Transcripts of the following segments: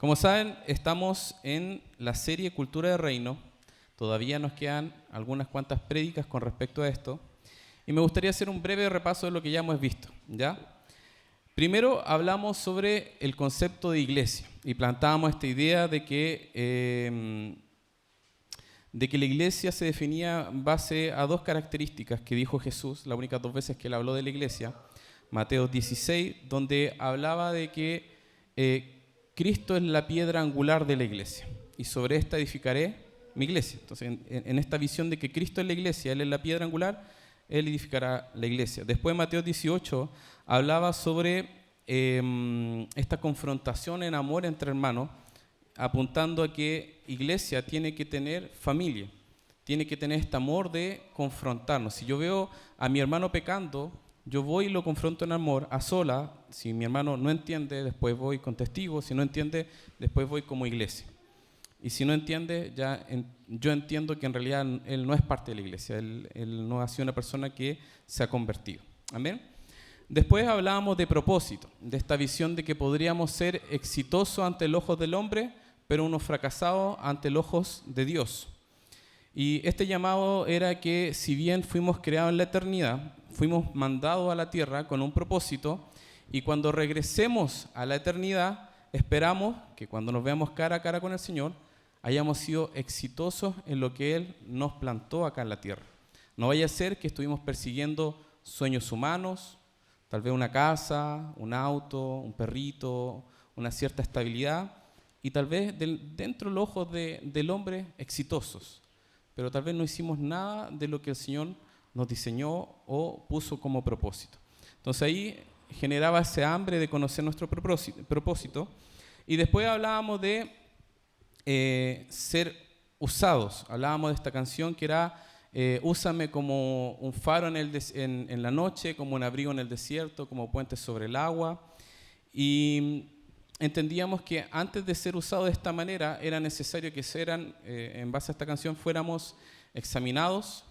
Como saben, estamos en la serie Cultura de Reino. Todavía nos quedan algunas cuantas prédicas con respecto a esto. Y me gustaría hacer un breve repaso de lo que ya hemos visto, ¿ya? Primero hablamos sobre el concepto de iglesia y plantábamos esta idea de que la iglesia se definía en base a dos características que dijo Jesús, las únicas dos veces que él habló de la iglesia. Mateo 16, donde hablaba de que Cristo es la piedra angular de la iglesia y sobre esta edificaré mi iglesia. Entonces, en esta visión de que Cristo es la iglesia, Él es la piedra angular, Él edificará la iglesia. Después Mateo 18 hablaba sobre esta confrontación en amor entre hermanos, apuntando a que iglesia tiene que tener familia, tiene que tener este amor de confrontarnos. Si yo veo a mi hermano pecando, yo voy y lo confronto en amor, a sola. Si mi hermano no entiende, después voy con testigos. Si no entiende, después voy como iglesia. Y si no entiende, yo entiendo que en realidad él no es parte de la iglesia. Él no ha sido una persona que se ha convertido. Amén. Después hablábamos de propósito, de esta visión de que podríamos ser exitosos ante los ojos del hombre, pero unos fracasados ante los ojos de Dios. Y este llamado era que si bien fuimos creados en la eternidad, fuimos mandados a la tierra con un propósito, y cuando regresemos a la eternidad, esperamos que cuando nos veamos cara a cara con el Señor, hayamos sido exitosos en lo que Él nos plantó acá en la tierra. No vaya a ser que estuvimos persiguiendo sueños humanos, tal vez una casa, un auto, un perrito, una cierta estabilidad, y tal vez dentro de los ojos del hombre exitosos, pero tal vez no hicimos nada de lo que el Señor nos diseñó o puso como propósito. Entonces ahí generaba ese hambre de conocer nuestro propósito. Y después hablábamos de ser usados. Hablábamos de esta canción que era úsame como un faro en la noche, como un abrigo en el desierto, como puente sobre el agua. Y entendíamos que antes de ser usados de esta manera era necesario que en base a esta canción fuéramos examinados,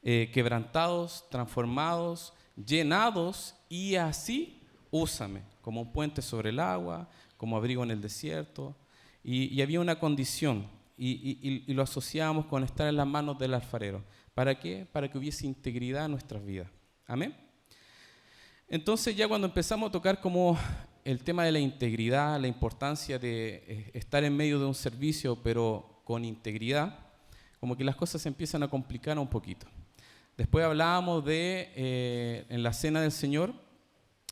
quebrantados, transformados, llenados, y así úsame como un puente sobre el agua, como abrigo en el desierto. Y había una condición y lo asociábamos con estar en las manos del alfarero. ¿Para qué? Para que hubiese integridad en nuestras vidas. Amén. Entonces ya cuando empezamos a tocar como el tema de la integridad, la importancia de estar en medio de un servicio pero con integridad, como que las cosas se empiezan a complicar un poquito. Después hablábamos de, en la Cena del Señor,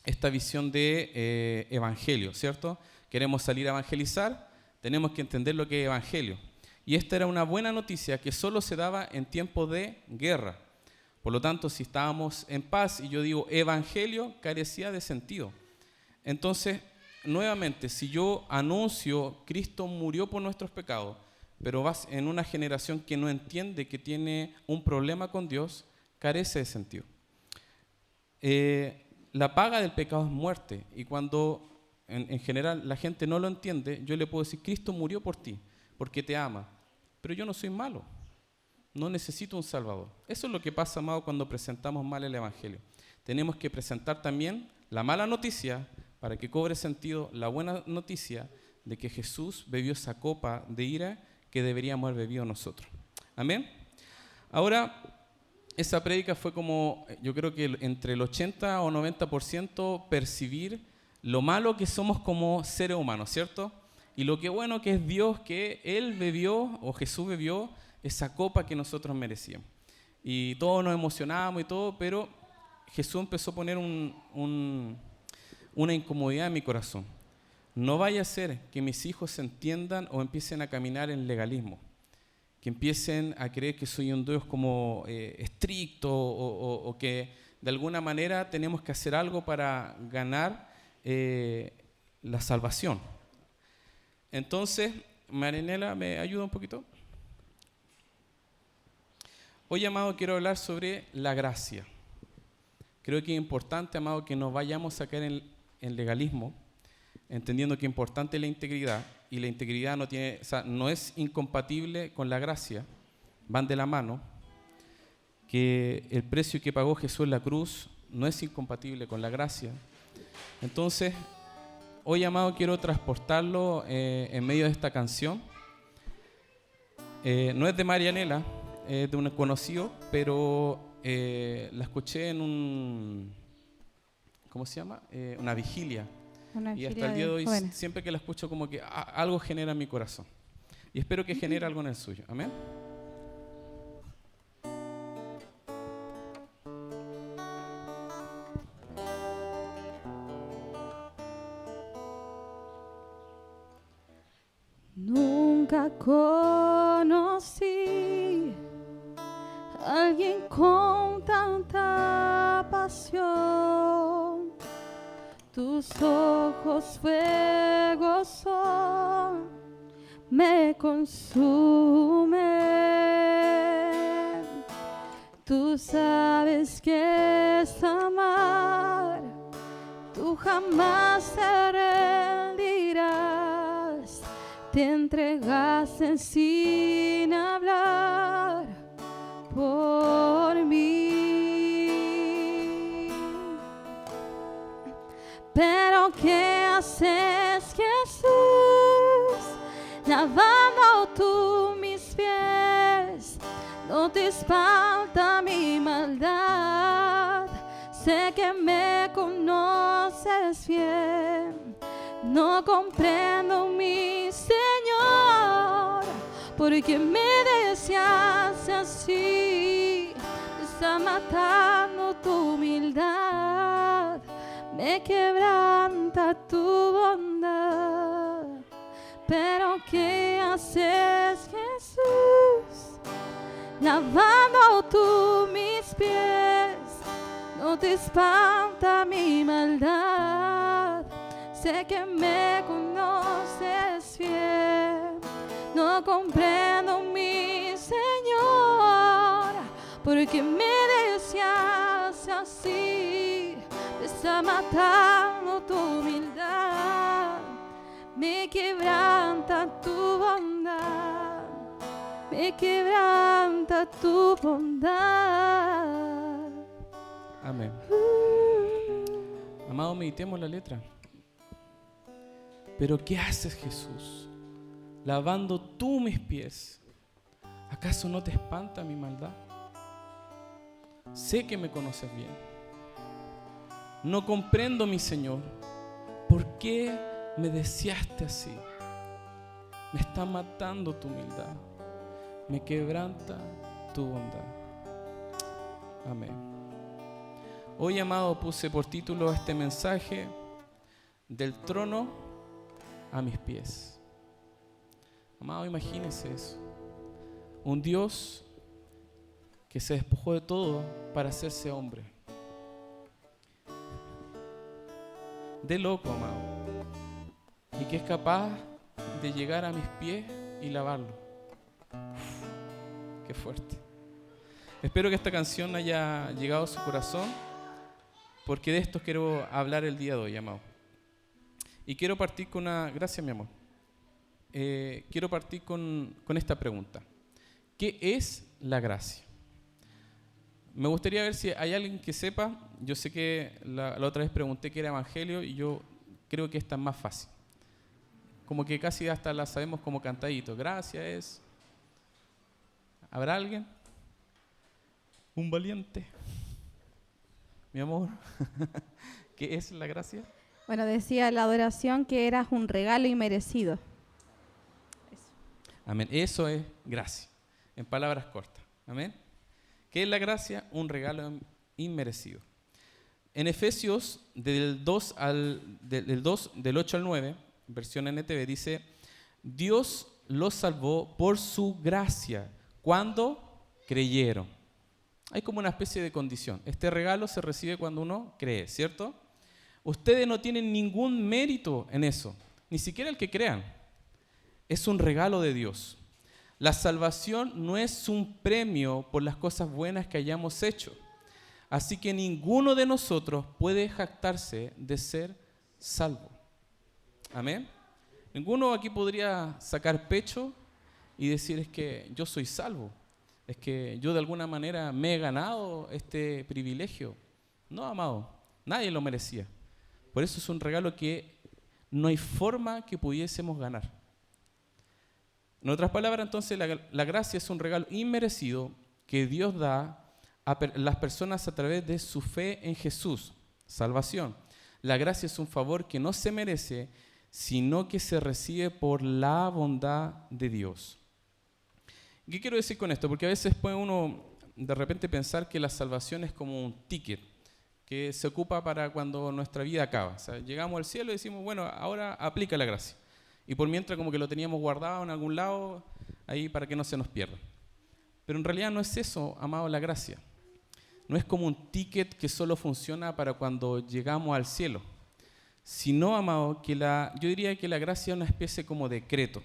esta visión de evangelio, ¿cierto? Queremos salir a evangelizar, tenemos que entender lo que es evangelio. Y esta era una buena noticia que solo se daba en tiempos de guerra. Por lo tanto, si estábamos en paz y yo digo evangelio, carecía de sentido. Entonces, nuevamente, si yo anuncio Cristo murió por nuestros pecados, pero vas en una generación que no entiende que tiene un problema con Dios, carece de sentido. La paga del pecado es muerte, y cuando en general la gente no lo entiende, yo le puedo decir, Cristo murió por ti, porque te ama, pero yo no soy malo, no necesito un Salvador. Eso es lo que pasa, amado, cuando presentamos mal el Evangelio. Tenemos que presentar también la mala noticia para que cobre sentido la buena noticia de que Jesús bebió esa copa de ira que deberíamos haber bebido nosotros. Amén. Ahora, esa prédica fue como, yo creo que entre el 80 o 90% percibir lo malo que somos como seres humanos, ¿cierto? Y lo que bueno que es Dios, que Él bebió, o Jesús bebió, esa copa que nosotros merecíamos. Y todos nos emocionábamos y todo, pero Jesús empezó a poner una incomodidad en mi corazón. No vaya a ser que mis hijos se entiendan o empiecen a caminar en legalismo, que empiecen a creer que soy un Dios como estricto o que de alguna manera tenemos que hacer algo para ganar la salvación. Entonces, Marinela, ¿me ayuda un poquito? Hoy, amado, quiero hablar sobre la gracia. Creo que es importante, amado, que nos vayamos a caer en legalismo, entendiendo que es importante la integridad, y la integridad no es incompatible con la gracia, van de la mano, que el precio que pagó Jesús en la cruz no es incompatible con la gracia. Entonces, hoy, amado, quiero transportarlo en medio de esta canción. No es de Marianela, es de un conocido, pero la escuché en un, ¿cómo se llama? Una vigilia. Y hasta el día de hoy, siempre que la escucho, como que algo genera en mi corazón. Y espero que genere algo en el suyo. Amén. Nunca conocí a alguien con tanta pasión. Tus ojos fuego son, me consumen. Tú sabes que es amar, tú jamás te rendirás. Te entregaste sin hablar por mí. Pero ¿qué haces, Jesús, lavando tú mis pies? No te espanta mi maldad, sé que me conoces bien. No comprendo, mi Señor, porque me deseas así. Me está matando tu humildad, me quebranta tu bondad. Pero ¿qué haces, Jesús, lavando tú mis pies? No te espanta mi maldad, sé que me conoces bien. No comprendo, mi Señor, porque me deseas así. Me está matando tu humildad, me quebranta tu bondad, me quebranta tu bondad. Amén. Amado, meditemos la letra. Pero ¿qué haces, Jesús, lavando tú mis pies? ¿Acaso no te espanta mi maldad? Sé que me conoces bien. No comprendo, mi Señor, ¿por qué me deseaste así? Me está matando tu humildad, me quebranta tu bondad. Amén. Hoy, amado, puse por título este mensaje: del trono a mis pies. Amado, imagínese eso. Un Dios que se despojó de todo para hacerse hombre. De loco, amado. Y que es capaz de llegar a mis pies y lavarlo. Qué fuerte. Espero que esta canción haya llegado a su corazón, porque de esto quiero hablar el día de hoy, amado. Y quiero partir con una... Gracias, mi amor. Quiero partir con esta pregunta. ¿Qué es la gracia? Me gustaría ver si hay alguien que sepa. Yo sé que la otra vez pregunté qué era evangelio y yo creo que esta es más fácil. Como que casi hasta la sabemos como cantadito. Gracia es... ¿Habrá alguien? Un valiente. Mi amor. ¿Qué es la gracia? Bueno, decía la adoración que eras un regalo inmerecido. Eso. Amén. Eso es gracia, en palabras cortas. Amén. ¿Qué es la gracia? Un regalo inmerecido. En Efesios, del 8 al 9, versión NTV, dice: Dios los salvó por su gracia cuando creyeron. Hay como una especie de condición. Este regalo se recibe cuando uno cree, ¿cierto? Ustedes no tienen ningún mérito en eso, ni siquiera el que crean. Es un regalo de Dios. La salvación no es un premio por las cosas buenas que hayamos hecho. Así que ninguno de nosotros puede jactarse de ser salvo. Amén. Ninguno aquí podría sacar pecho y decir: es que yo soy salvo. Es que yo de alguna manera me he ganado este privilegio. No, amado, nadie lo merecía. Por eso es un regalo que no hay forma que pudiésemos ganar. En otras palabras, entonces, la gracia es un regalo inmerecido que Dios da a las personas a través de su fe en Jesús, salvación. La gracia es un favor que no se merece, sino que se recibe por la bondad de Dios. ¿Qué quiero decir con esto? Porque a veces puede uno de repente pensar que la salvación es como un ticket que se ocupa para cuando nuestra vida acaba. O sea, llegamos al cielo y decimos, bueno, ahora aplica la gracia. Y por mientras como que lo teníamos guardado en algún lado, ahí para que no se nos pierda. Pero en realidad no es eso, amado, la gracia. No es como un ticket que solo funciona para cuando llegamos al cielo. Sino, amado, yo diría que la gracia es una especie como decreto.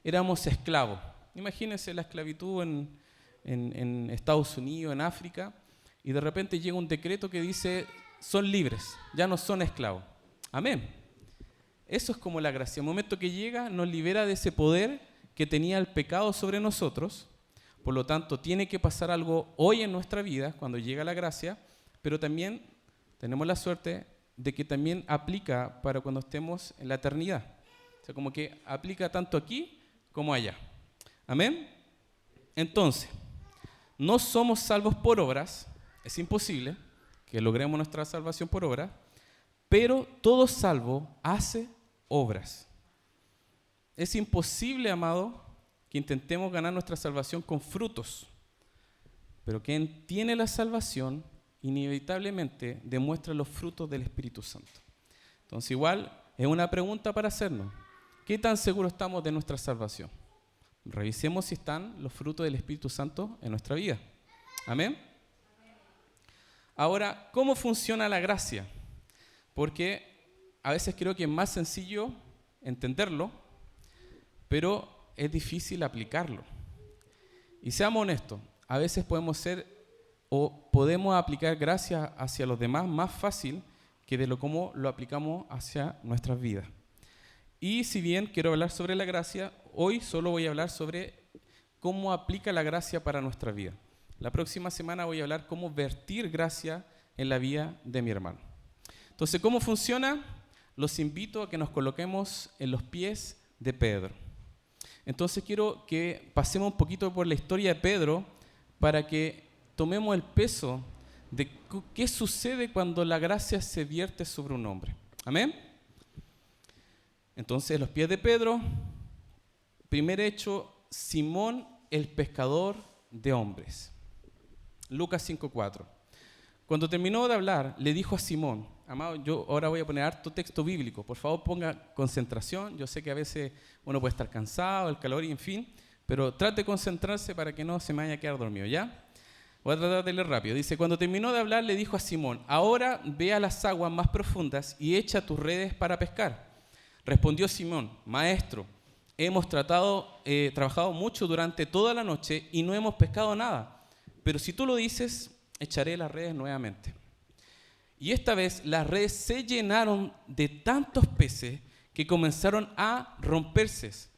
Éramos esclavos. Imagínense la esclavitud en Estados Unidos, en África, y de repente llega un decreto que dice, son libres, ya no son esclavos. Amén. Eso es como la gracia. El momento que llega nos libera de ese poder que tenía el pecado sobre nosotros. Por lo tanto, tiene que pasar algo hoy en nuestra vida cuando llega la gracia, pero también tenemos la suerte de que también aplica para cuando estemos en la eternidad. O sea, como que aplica tanto aquí como allá. Amén. Entonces, no somos salvos por obras, es imposible que logremos nuestra salvación por obras, pero todo salvo hace obras. Es imposible, amado, que intentemos ganar nuestra salvación con frutos, pero quien tiene la salvación inevitablemente demuestra los frutos del Espíritu Santo. Entonces igual es una pregunta para hacernos. ¿Qué tan seguros estamos de nuestra salvación? Revisemos si están los frutos del Espíritu Santo en nuestra vida. Amén. Ahora, ¿cómo funciona la gracia? Porque a veces creo que es más sencillo entenderlo, pero es difícil aplicarlo. Y seamos honestos, a veces podemos aplicar gracia hacia los demás más fácil que de cómo lo aplicamos hacia nuestras vidas. Y si bien quiero hablar sobre la gracia, hoy solo voy a hablar sobre cómo aplica la gracia para nuestra vida. La próxima semana voy a hablar cómo vertir gracia en la vida de mi hermano. Entonces, ¿cómo funciona? Los invito a que nos coloquemos en los pies de Pedro. Entonces quiero que pasemos un poquito por la historia de Pedro para que tomemos el peso de qué sucede cuando la gracia se vierte sobre un hombre. ¿Amén? Entonces, los pies de Pedro, primer hecho, Simón el pescador de hombres. Lucas 5:4. Cuando terminó de hablar, le dijo a Simón, amado, yo ahora voy a poner harto texto bíblico, por favor ponga concentración, yo sé que a veces uno puede estar cansado, el calor y en fin, pero trate de concentrarse para que no se me vaya a quedar dormido, ¿ya? Voy a tratar de leer rápido. Dice, cuando terminó de hablar, le dijo a Simón, ahora ve a las aguas más profundas y echa tus redes para pescar. Respondió Simón, maestro, hemos trabajado mucho durante toda la noche y no hemos pescado nada, pero si tú lo dices, echaré las redes nuevamente. Y esta vez las redes se llenaron de tantos peces que comenzaron a romperse.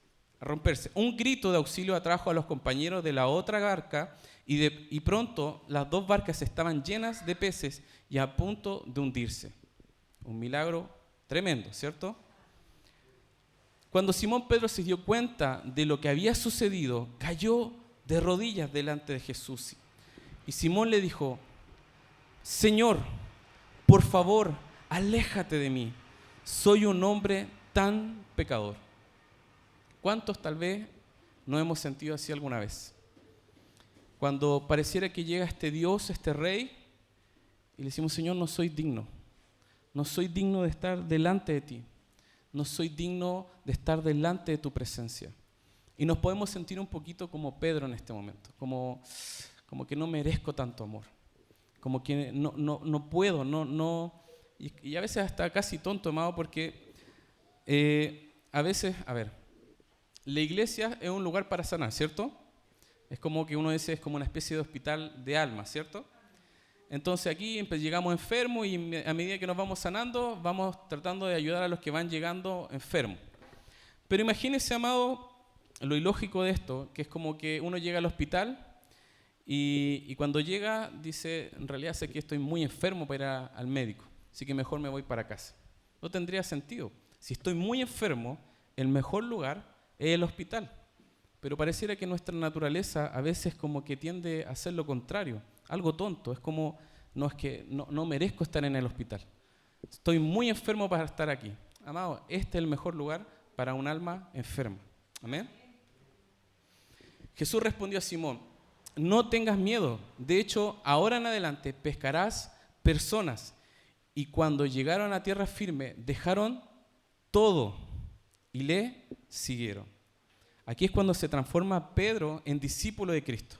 Un grito de auxilio atrajo a los compañeros de la otra barca y pronto las dos barcas estaban llenas de peces y a punto de hundirse. Un milagro tremendo, ¿cierto? Cuando Simón Pedro se dio cuenta de lo que había sucedido, cayó de rodillas delante de Jesús. Y Simón le dijo, Señor, por favor, aléjate de mí. Soy un hombre tan pecador. ¿Cuántos tal vez nos hemos sentido así alguna vez? Cuando pareciera que llega este Dios, este Rey, y le decimos, Señor, no soy digno. No soy digno de estar delante de ti. No soy digno de estar delante de tu presencia. Y nos podemos sentir un poquito como Pedro en este momento, como que no merezco tanto amor, como que no puedo, y a veces hasta casi tonto, amado, porque a veces, la iglesia es un lugar para sanar, ¿cierto? Es como que uno dice, es como una especie de hospital de almas, ¿cierto? Entonces aquí llegamos enfermos y a medida que nos vamos sanando, vamos tratando de ayudar a los que van llegando enfermos. Pero imagínese, amado, lo ilógico de esto, que es como que uno llega al hospital y cuando llega dice, en realidad sé que estoy muy enfermo para ir al médico, así que mejor me voy para casa. No tendría sentido, Si estoy muy enfermo, el mejor lugar es el hospital. Pero pareciera que nuestra naturaleza a veces como que tiende a hacer lo contrario, algo tonto. Es como, no, es que no merezco estar en el hospital. Estoy muy enfermo para estar aquí. Amado, este es el mejor lugar para un alma enferma. Amén. Jesús respondió a Simón: no tengas miedo. De hecho, ahora en adelante pescarás personas. Y cuando llegaron a tierra firme, dejaron todo y le siguieron. Aquí es cuando se transforma Pedro en discípulo de Cristo.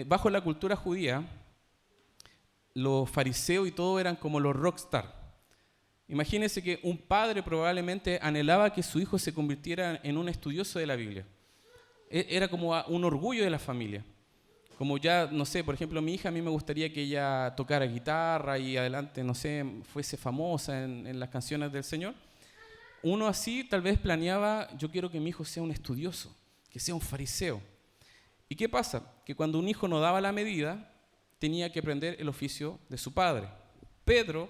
Bajo la cultura judía, los fariseos y todo eran como los rockstar. Imagínense que un padre probablemente anhelaba que su hijo se convirtiera en un estudioso de la Biblia. Era como un orgullo de la familia. Como ya, no sé, por ejemplo, mi hija, a mí me gustaría que ella tocara guitarra y adelante, no sé, fuese famosa en las canciones del Señor. Uno así tal vez planeaba: yo quiero que mi hijo sea un estudioso, que sea un fariseo. ¿Y qué pasa? Que cuando un hijo no daba la medida, tenía que aprender el oficio de su padre. Pedro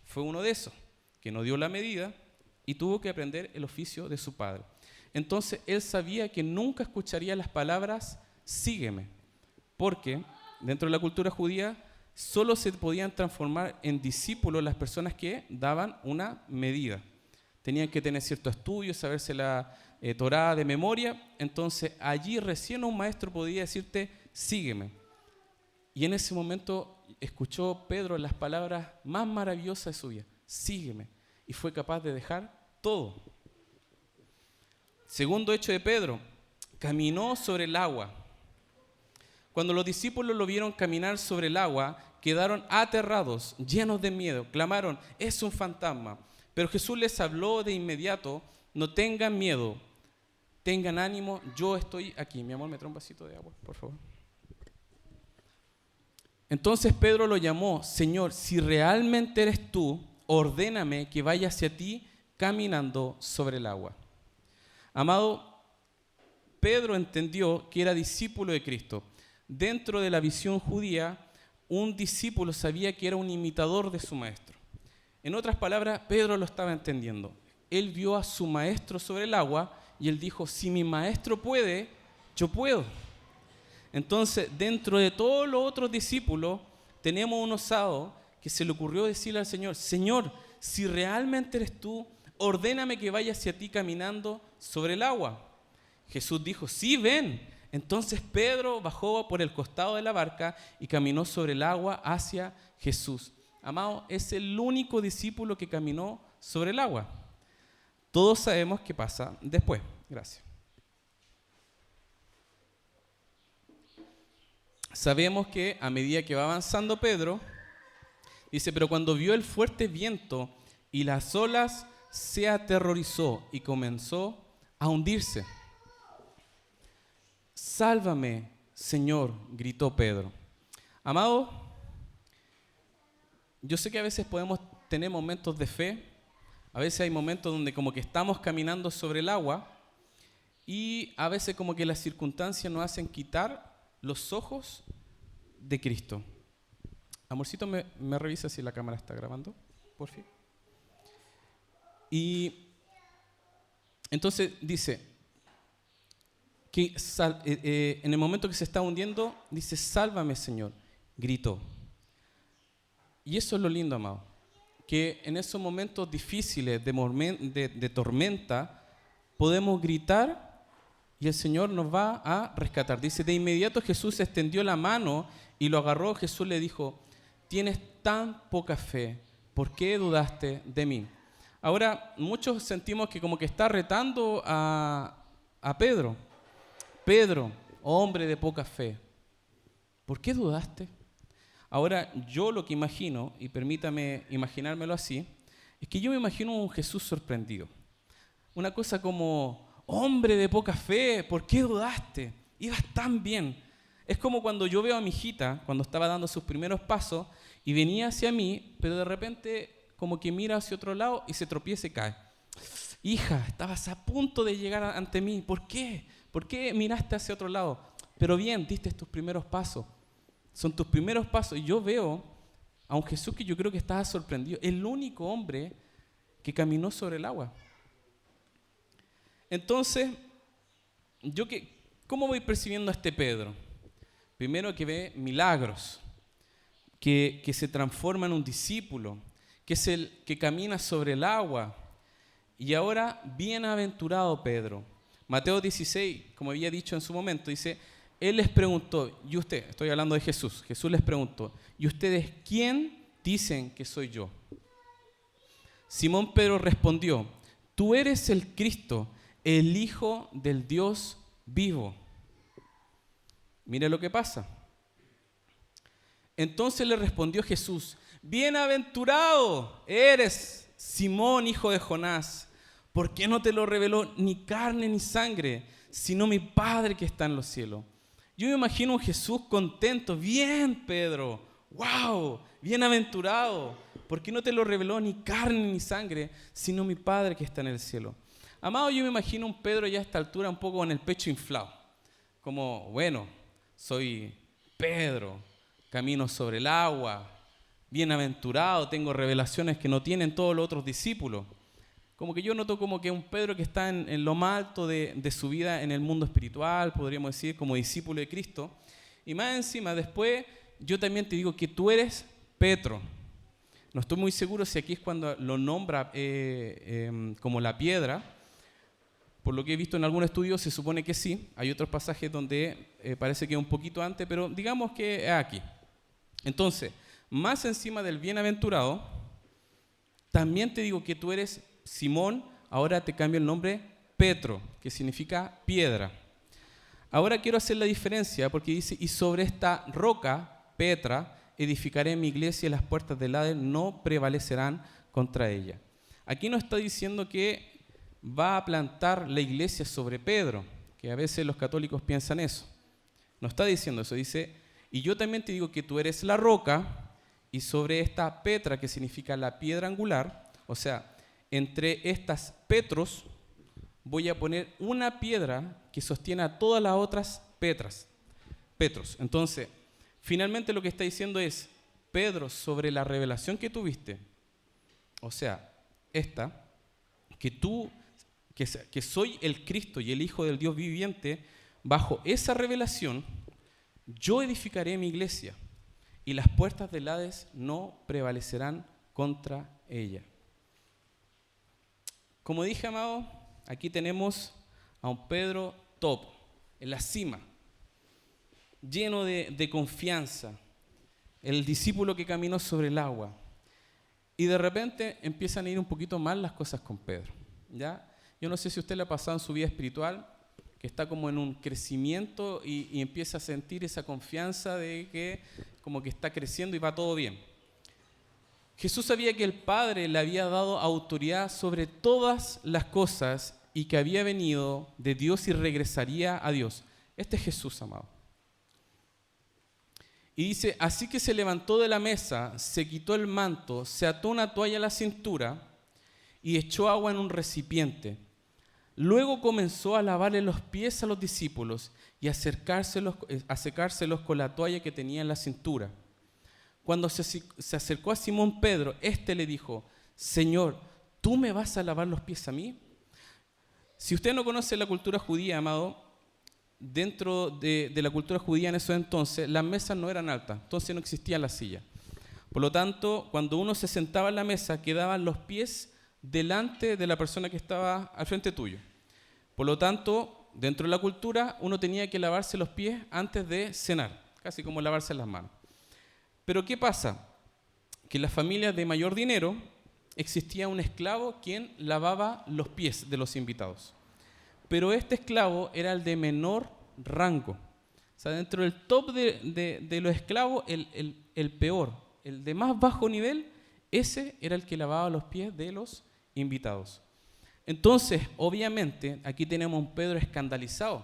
fue uno de esos, que no dio la medida y tuvo que aprender el oficio de su padre. Entonces él sabía que nunca escucharía las palabras sígueme, porque dentro de la cultura judía solo se podían transformar en discípulos las personas que daban una medida. Tenían que tener cierto estudio, saberse la Torá de memoria. Entonces allí recién un maestro podía decirte sígueme. Y en ese momento escuchó Pedro las palabras más maravillosas de su vida: sígueme. Y fue capaz de dejar todo. Segundo hecho de Pedro: caminó sobre el agua. Cuando los discípulos lo vieron caminar sobre el agua, quedaron aterrados, llenos de miedo, clamaron: es un fantasma. Pero Jesús les habló de inmediato: no tengan miedo, tengan ánimo, yo estoy aquí. Mi amor, ¿me trae un vasito de agua, por favor? Entonces Pedro lo llamó: Señor, si realmente eres tú, ordéname que vaya hacia ti caminando sobre el agua. Amado, Pedro entendió que era discípulo de Cristo. Dentro de la visión judía, un discípulo sabía que era un imitador de su maestro. En otras palabras, Pedro lo estaba entendiendo. Él vio a su maestro sobre el agua y él dijo: si mi maestro puede, yo puedo. Entonces, dentro de todos los otros discípulos, tenemos un osado que se le ocurrió decirle al Señor: Señor, si realmente eres tú, ordéname que vaya hacia ti caminando sobre el agua. Jesús dijo: sí, ven. Entonces Pedro bajó por el costado de la barca y caminó sobre el agua hacia Jesús. Amado, es el único discípulo que caminó sobre el agua. Todos sabemos qué pasa después. Gracias. Sabemos que a medida que va avanzando Pedro, dice: pero cuando vio el fuerte viento y las olas, se aterrorizó y comenzó a hundirse. Sálvame, Señor, gritó Pedro. Amado, yo sé que a veces podemos tener momentos de fe, a veces hay momentos donde como que estamos caminando sobre el agua y a veces como que las circunstancias nos hacen quitar los ojos de Cristo. Amorcito, ¿me revisa si la cámara está grabando? Por fin. Y entonces dice que en el momento que se está hundiendo, dice: sálvame, Señor, gritó. Y eso es lo lindo, amado, que en esos momentos difíciles de tormenta podemos gritar y el Señor nos va a rescatar. Dice: de inmediato Jesús extendió la mano y lo agarró. Jesús le dijo: tienes tan poca fe, ¿por qué dudaste de mí? Ahora, muchos sentimos que como que está retando a Pedro. Pedro, hombre de poca fe, ¿por qué dudaste? Ahora, yo lo que imagino, y permítame imaginármelo así, es que yo me imagino un Jesús sorprendido. Una cosa como: hombre de poca fe, ¿por qué dudaste? Ibas tan bien. Es como cuando yo veo a mi hijita, cuando estaba dando sus primeros pasos, y venía hacia mí, pero de repente como que mira hacia otro lado y se tropieza y cae. Hija, estabas a punto de llegar ante mí, ¿por qué? ¿Por qué miraste hacia otro lado? Pero bien, diste tus primeros pasos. Son tus primeros pasos. Y yo veo a un Jesús que yo creo que estaba sorprendido. El único hombre que caminó sobre el agua. Entonces, ¿cómo voy percibiendo a este Pedro? Primero que ve milagros, que se transforma en un discípulo, que es el que camina sobre el agua. Y ahora, bienaventurado Pedro. Mateo 16, como había dicho en su momento, dice, él les preguntó, y usted, estoy hablando de Jesús, Jesús les preguntó, ¿y ustedes quién dicen que soy yo? Simón Pedro respondió, tú eres el Cristo, el Hijo del Dios vivo. Mire lo que pasa. Entonces le respondió Jesús, bienaventurado eres, Simón, hijo de Jonás, ¿por qué no te lo reveló ni carne ni sangre, sino mi Padre que está en los cielos? Yo me imagino a un Jesús contento, bien Pedro, wow, bienaventurado, ¿por qué no te lo reveló ni carne ni sangre, sino mi Padre que está en el cielo? Amado, yo me imagino un Pedro ya a esta altura un poco con el pecho inflado, como, bueno, soy Pedro, camino sobre el agua, bienaventurado, tengo revelaciones que no tienen todos los otros discípulos. Como que yo noto como que un Pedro que está en lo más alto de su vida en el mundo espiritual, podríamos decir, como discípulo de Cristo. Y más encima, después, yo también te digo que tú eres Petro. No estoy muy seguro si aquí es cuando lo nombra como la piedra. Por lo que he visto en algún estudio, se supone que sí. Hay otros pasajes donde parece que es un poquito antes, pero digamos que es aquí. Entonces, más encima del bienaventurado, también te digo que tú eres Simón, ahora te cambio el nombre Petro, que significa piedra. Ahora quiero hacer la diferencia porque dice, y sobre esta roca, Petra, edificaré mi iglesia y las puertas del Hades no prevalecerán contra ella. Aquí no está diciendo que va a plantar la iglesia sobre Pedro, que a veces los católicos piensan eso. No está diciendo eso, dice, y yo también te digo que tú eres la roca y sobre esta Petra, que significa la piedra angular, o sea, entre estas Petros voy a poner una piedra que sostiene a todas las otras Petros. Entonces, finalmente lo que está diciendo es, Pedro, sobre la revelación que tuviste, o sea, esta, que soy el Cristo y el Hijo del Dios viviente, bajo esa revelación, yo edificaré mi iglesia y las puertas del Hades no prevalecerán contra ella. Como dije, amado, aquí tenemos a un Pedro top, en la cima, lleno de confianza, el discípulo que caminó sobre el agua. Y de repente empiezan a ir un poquito mal las cosas con Pedro, ¿ya? Yo no sé si a usted le ha pasado en su vida espiritual, que está como en un crecimiento y empieza a sentir esa confianza de que como que está creciendo y va todo bien. Jesús sabía que el Padre le había dado autoridad sobre todas las cosas y que había venido de Dios y regresaría a Dios. Este es Jesús, amado. Y dice, así que se levantó de la mesa, se quitó el manto, se ató una toalla a la cintura y echó agua en un recipiente. Luego comenzó a lavarle los pies a los discípulos y a secárselos con la toalla que tenía en la cintura. Cuando se acercó a Simón Pedro, éste le dijo, Señor, ¿tú me vas a lavar los pies a mí? Si usted no conoce la cultura judía, amado, dentro de la cultura judía en esos entonces, las mesas no eran altas, entonces no existían las sillas. Por lo tanto, cuando uno se sentaba en la mesa, quedaban los pies delante de la persona que estaba al frente tuyo. Por lo tanto, dentro de la cultura, uno tenía que lavarse los pies antes de cenar, casi como lavarse las manos. Pero ¿qué pasa? Que en las familias de mayor dinero existía un esclavo quien lavaba los pies de los invitados. Pero este esclavo era el de menor rango. O sea, dentro del top de los esclavos, el peor, el de más bajo nivel, ese era el que lavaba los pies de los invitados. Entonces, obviamente, aquí tenemos a un Pedro escandalizado.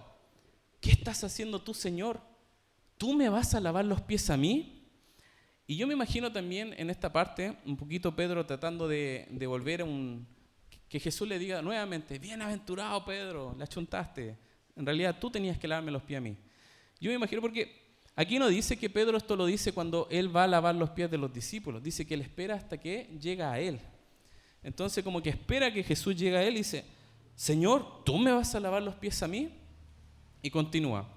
¿Qué estás haciendo tú, Señor? ¿Tú me vas a lavar los pies a mí? Y yo me imagino también en esta parte, un poquito Pedro tratando de volver que Jesús le diga nuevamente, bienaventurado Pedro, la chuntaste. En realidad tú tenías que lavarme los pies a mí. Yo me imagino porque aquí no dice que Pedro esto lo dice cuando él va a lavar los pies de los discípulos. Dice que él espera hasta que llega a él. Entonces como que espera que Jesús llegue a él y dice, Señor, ¿tú me vas a lavar los pies a mí? Y continúa,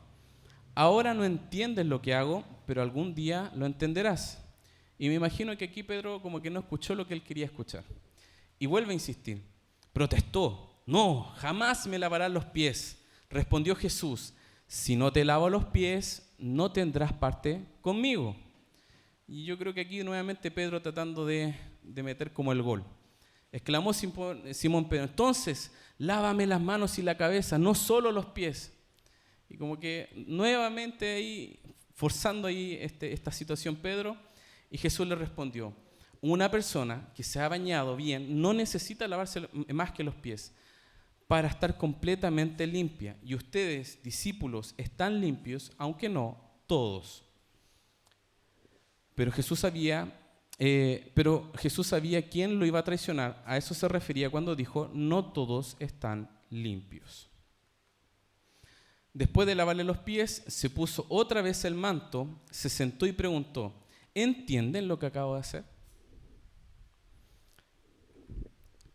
ahora no entiendes lo que hago, pero algún día lo entenderás. Y me imagino que aquí Pedro como que no escuchó lo que él quería escuchar. Y vuelve a insistir, protestó, no, jamás me lavarás los pies. Respondió Jesús, si no te lavo los pies, no tendrás parte conmigo. Y yo creo que aquí nuevamente Pedro tratando de meter como el gol. Exclamó Simón Pedro, entonces lávame las manos y la cabeza, no solo los pies. Y como que nuevamente ahí, forzando ahí esta situación Pedro, y Jesús le respondió, una persona que se ha bañado bien no necesita lavarse más que los pies para estar completamente limpia. Y ustedes, discípulos, están limpios, aunque no todos. Pero Jesús sabía quién lo iba a traicionar. A eso se refería cuando dijo, no todos están limpios. Después de lavarle los pies, se puso otra vez el manto, se sentó y preguntó, ¿entienden lo que acabo de hacer?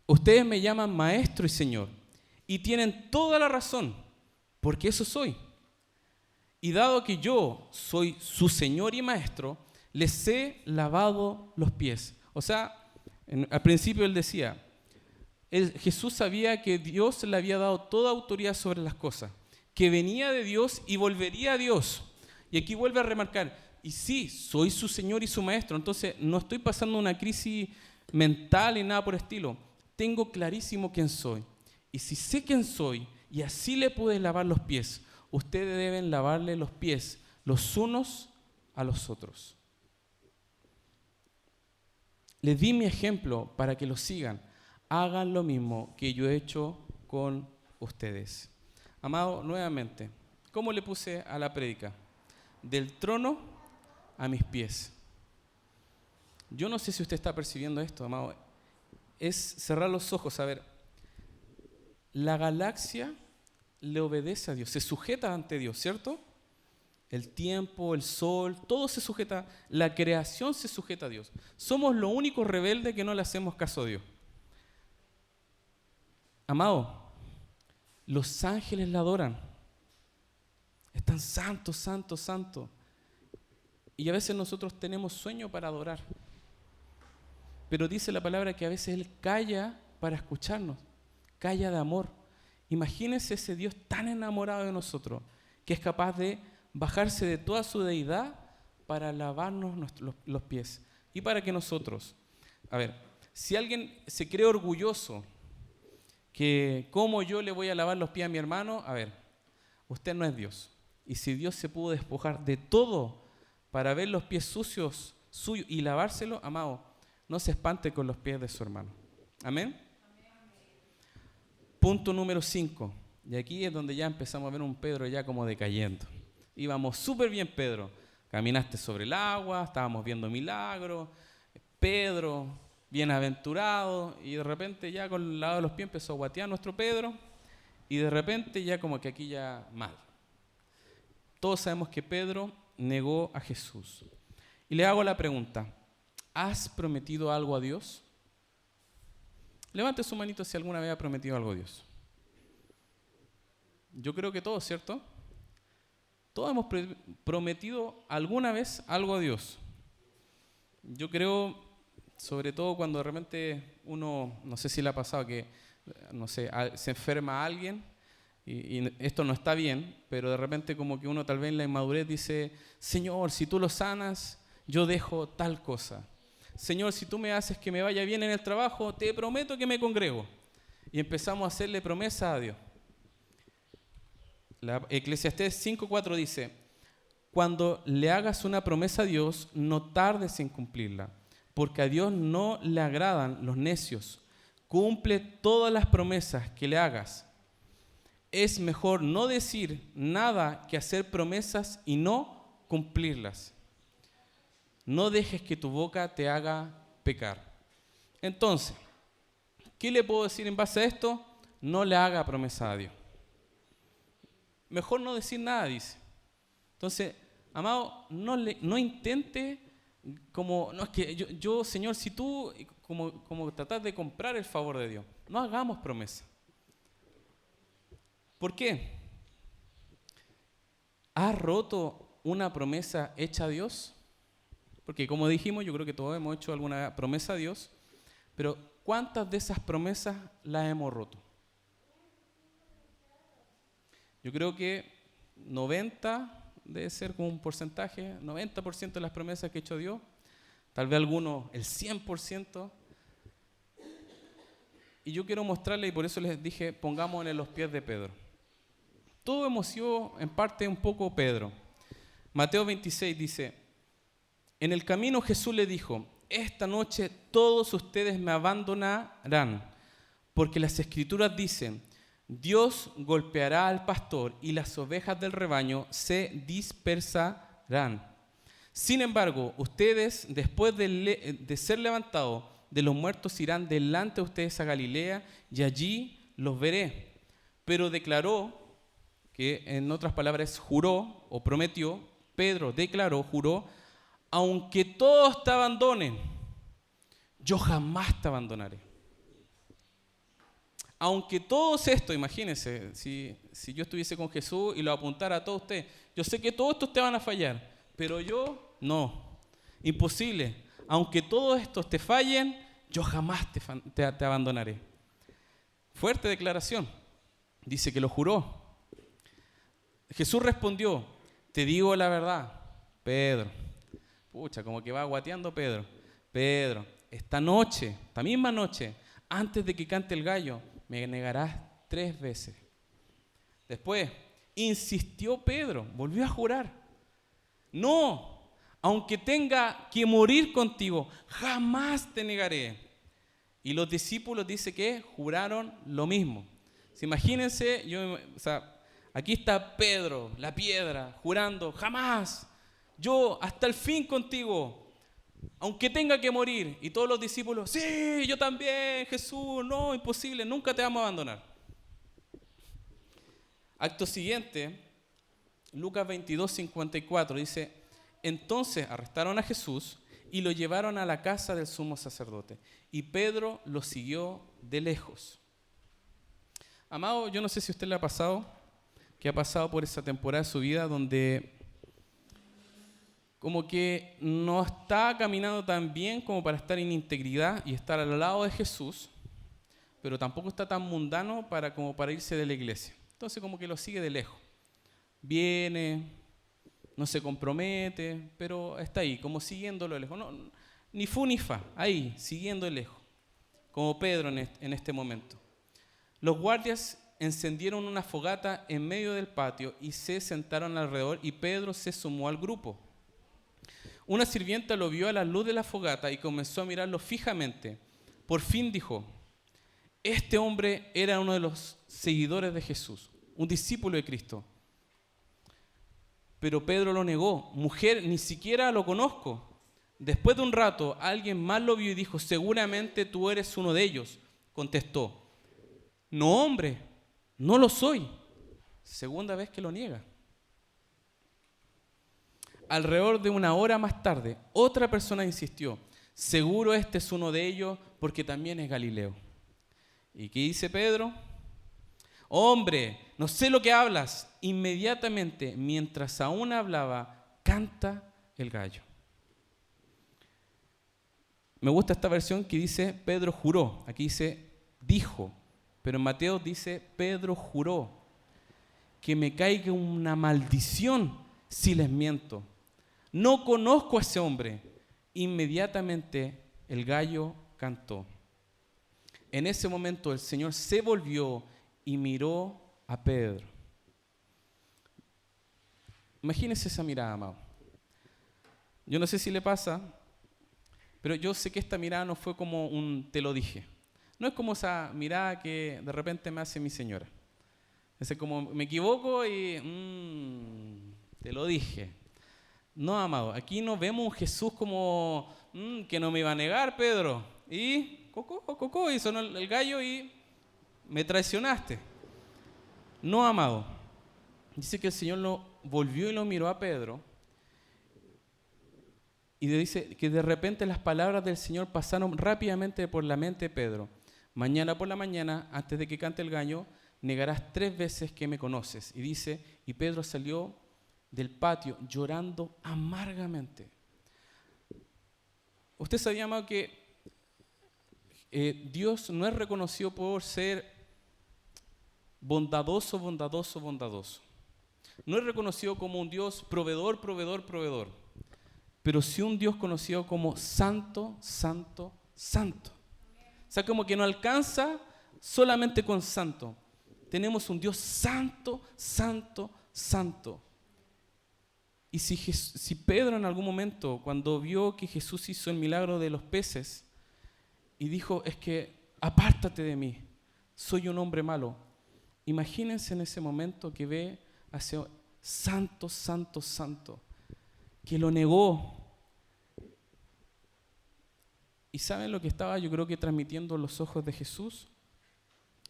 Ustedes me llaman maestro y señor, y tienen toda la razón, porque eso soy. Y dado que yo soy su señor y maestro, les he lavado los pies. O sea, al principio él decía, Jesús sabía que Dios le había dado toda autoridad sobre las cosas, que venía de Dios y volvería a Dios. Y aquí vuelve a remarcar, y sí, soy su Señor y su Maestro, entonces no estoy pasando una crisis mental ni nada por el estilo. Tengo clarísimo quién soy. Y si sé quién soy, y así le pude lavar los pies, ustedes deben lavarle los pies los unos a los otros. Les di mi ejemplo para que lo sigan. Hagan lo mismo que yo he hecho con ustedes. Amado, nuevamente, ¿cómo le puse a la prédica? Del trono a mis pies. Yo no sé si usted está percibiendo esto, amado. Es cerrar los ojos, a ver. La galaxia le obedece a Dios, se sujeta ante Dios, ¿cierto? El tiempo, el sol, todo se sujeta, la creación se sujeta a Dios. Somos los únicos rebeldes que no le hacemos caso a Dios. Amado, los ángeles la adoran. Están santos, santos, santos. Y a veces nosotros tenemos sueño para adorar. Pero dice la palabra que a veces Él calla para escucharnos. Calla de amor. Imagínense ese Dios tan enamorado de nosotros, que es capaz de bajarse de toda su deidad para lavarnos los pies. Y para que nosotros, a ver, si alguien se cree orgulloso que cómo yo le voy a lavar los pies a mi hermano, a ver, usted no es Dios. Y si Dios se pudo despojar de todo para ver los pies sucios suyos y lavárselos, amado, no se espante con los pies de su hermano. ¿Amén? Punto número 5. Y aquí es donde ya empezamos a ver un Pedro ya como decayendo. Íbamos súper bien, Pedro. Caminaste sobre el agua, estábamos viendo milagros. Pedro, bienaventurado. Y de repente ya con el lado de los pies empezó a guatear nuestro Pedro. Y de repente ya como que aquí ya mal. Todos sabemos que Pedro negó a Jesús. Y le hago la pregunta, ¿has prometido algo a Dios? Levante su manito si alguna vez ha prometido algo a Dios. Yo creo que todos, ¿cierto? Todos hemos prometido alguna vez algo a Dios. Yo creo, sobre todo cuando de repente uno, no sé si le ha pasado que, no sé, se enferma a alguien y esto no está bien, pero de repente como que uno tal vez en la inmadurez dice, Señor, si tú lo sanas, yo dejo tal cosa. Señor, si tú me haces que me vaya bien en el trabajo, te prometo que me congrego. Y empezamos a hacerle promesa a Dios. La Eclesiastés 5:4 dice, cuando le hagas una promesa a Dios, no tardes en cumplirla, porque a Dios no le agradan los necios. Cumple todas las promesas que le hagas. Es mejor no decir nada que hacer promesas y no cumplirlas. No dejes que tu boca te haga pecar. Entonces, ¿qué le puedo decir en base a esto? No le haga promesa a Dios. Mejor no decir nada, dice. Entonces, amado, no intente como, no es que yo Señor, si tú, como tratar de comprar el favor de Dios. No hagamos promesas. ¿Por qué? ¿Has roto una promesa hecha a Dios? Porque como dijimos, yo creo que todos hemos hecho alguna promesa a Dios, pero ¿cuántas de esas promesas las hemos roto? Yo creo que 90 debe ser como un porcentaje, 90% de las promesas que ha hecho Dios, tal vez algunos el 100%. Y yo quiero mostrarles, y por eso les dije, pongámonos en los pies de Pedro. Todos hemos sido en parte un poco Pedro. Mateo 26 dice, en el camino Jesús le dijo, esta noche todos ustedes me abandonarán, porque las Escrituras dicen, Dios golpeará al pastor y las ovejas del rebaño se dispersarán. Sin embargo, ustedes, después de ser levantados de los muertos, irán delante de ustedes a Galilea y allí los veré. Pero declaró, que en otras palabras juró o prometió, Pedro declaró, juró, aunque todos te abandonen, yo jamás te abandonaré. Aunque todos esto, imagínense, si yo estuviese con Jesús y lo apuntara a todos ustedes, yo sé que todos estos te van a fallar, pero yo no, imposible. Aunque todos estos te fallen, yo jamás te abandonaré. Fuerte declaración, dice que lo juró. Jesús respondió, te digo la verdad, Pedro. Pucha, como que va guateando Pedro. Pedro, esta misma noche, antes de que cante el gallo, me negarás 3 veces. Después, insistió Pedro, volvió a jurar. No, aunque tenga que morir contigo, jamás te negaré. Y los discípulos dice que juraron lo mismo. Imagínense, aquí está Pedro, la piedra, jurando, jamás, yo hasta el fin contigo. Aunque tenga que morir, y todos los discípulos, sí, yo también, Jesús, no, imposible, nunca te vamos a abandonar. Acto siguiente, Lucas 22, 54, dice, entonces arrestaron a Jesús y lo llevaron a la casa del sumo sacerdote, y Pedro lo siguió de lejos. Amado, yo no sé si a usted le ha pasado, que ha pasado por esa temporada de su vida donde como que no está caminando tan bien como para estar en integridad y estar al lado de Jesús, pero tampoco está tan mundano como para irse de la iglesia. Entonces como que lo sigue de lejos. Viene, no se compromete, pero está ahí, como siguiéndolo de lejos. No, ni fu ni fa, ahí, siguiendo de lejos, como Pedro en este momento. Los guardias encendieron una fogata en medio del patio y se sentaron alrededor, y Pedro se sumó al grupo. Una sirvienta lo vio a la luz de la fogata y comenzó a mirarlo fijamente. Por fin dijo, este hombre era uno de los seguidores de Jesús, un discípulo de Cristo. Pero Pedro lo negó, mujer, ni siquiera lo conozco. Después de un rato, alguien más lo vio y dijo, seguramente tú eres uno de ellos. Contestó, no, hombre, no lo soy. Segunda vez que lo niega. Alrededor de 1 hora más tarde, otra persona insistió, seguro este es uno de ellos porque también es Galileo. ¿Y qué dice Pedro? Hombre, no sé lo que hablas. Inmediatamente, mientras aún hablaba, canta el gallo. Me gusta esta versión que dice Pedro juró. Aquí dice dijo, pero en Mateo dice Pedro juró que me caiga una maldición si les miento. No conozco a ese hombre. Inmediatamente el gallo cantó. En ese momento el Señor se volvió y miró a Pedro. Imagínese esa mirada, amado. Yo no sé si le pasa, pero yo sé que esta mirada no fue como un te lo dije. No es como esa mirada que de repente me hace mi señora. Es como me equivoco y te lo dije. No, amado, aquí no vemos un Jesús como que no me iba a negar, Pedro. Y cocó, y sonó el gallo y me traicionaste. No, amado. Dice que el Señor lo volvió y lo miró a Pedro. Y dice que de repente las palabras del Señor pasaron rápidamente por la mente de Pedro. Mañana por la mañana, antes de que cante el gallo, negarás 3 veces que me conoces. Y dice, y Pedro salió del patio llorando amargamente. Usted sabía, amado, que Dios no es reconocido por ser bondadoso. No es reconocido como un Dios proveedor. Pero sí un Dios conocido como santo. O sea, como que no alcanza solamente con santo. Tenemos un Dios santo. Y si Pedro en algún momento, cuando vio que Jesús hizo el milagro de los peces, y dijo, es que apártate de mí, soy un hombre malo. Imagínense en ese momento que ve hacia santo, que lo negó. ¿Y saben lo que estaba, yo creo que transmitiendo los ojos de Jesús?